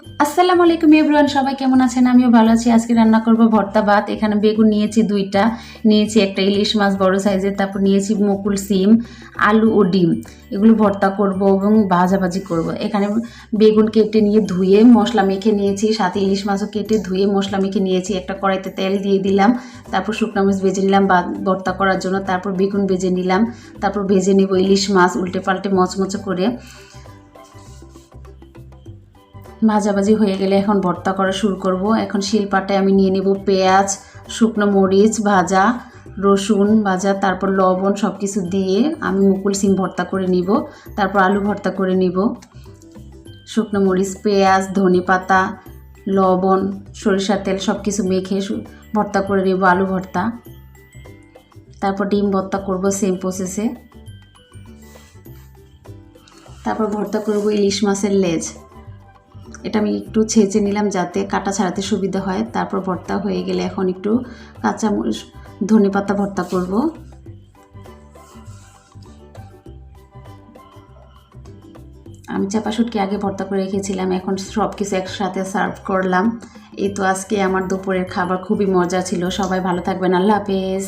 আসসালামু আলাইকুম এভরিওয়ান, সবাই কেমন আছেন? আমিও ভালো আছি। আজকে রান্না করব ভর্তা ভাত। এখানে বেগুন নিয়েছি 2টা, নিয়েছি একটা ইলিশ মাছ বড় সাইজের, তারপর নিয়েছি মুকুল সিম, আলু ও ডিম। এগুলো ভর্তা করব এবং ভাজাভাজি করব। এখানে বেগুন কেটে নিয়ে ধুয়ে মশলা মেখে নিয়েছি, সাথে ইলিশ মাছও কেটে ধুয়ে মশলা মেখে নিয়েছি। একটা কড়াইতে তেল দিয়ে দিলাম, তারপর শুকনো মরিচ ভেজে নিলাম ভর্তা করার জন্য, তারপর বেগুন ভেজে নিলাম, তারপর ভেজে নেব ইলিশ মাছ উল্টে পাল্টে মচমচে করে। ভাজাভাজি হয়ে গেলে এখন ভর্তা করা শুরু করব। এখন শিলপাটায় আমি নিয়ে নেব পেঁয়াজ, শুকনো মরিচ ভাজা, রসুন ভাজা, তারপর লবণ সব কিছু দিয়ে আমি মুকুল সিম ভর্তা করে নিব। তারপর আলু ভর্তা করে নিব। শুকনো মরিচ, পেঁয়াজ, ধনেপাতা, লবণ, সরিষার তেল সব কিছু মেখে ভর্তা করে নেব আলু ভর্তা। তারপর ডিম ভর্তা করব সেম প্রসেসে। তারপর ভর্তা করব ইলিশ মাছের লেজ। এটা আমি একটু ছেঁচে নিলাম যাতে কাটা ছাড়াতে সুবিধা হয়। তারপর ভর্তা হয়ে গেলে এখন একটু কাঁচামরিচ ধনেপাতা ভর্তা করব। আমি চাপা শুটকি আগে ভর্তা করে রেখেছিলাম, এখন সব কিছু একসাথে সার্ভ করলাম। এই তো আজকে আমার দুপুরের খাবার খুবই মজা ছিল। সবাই ভালো থাকবেন। আল্লাহ হাফেজ।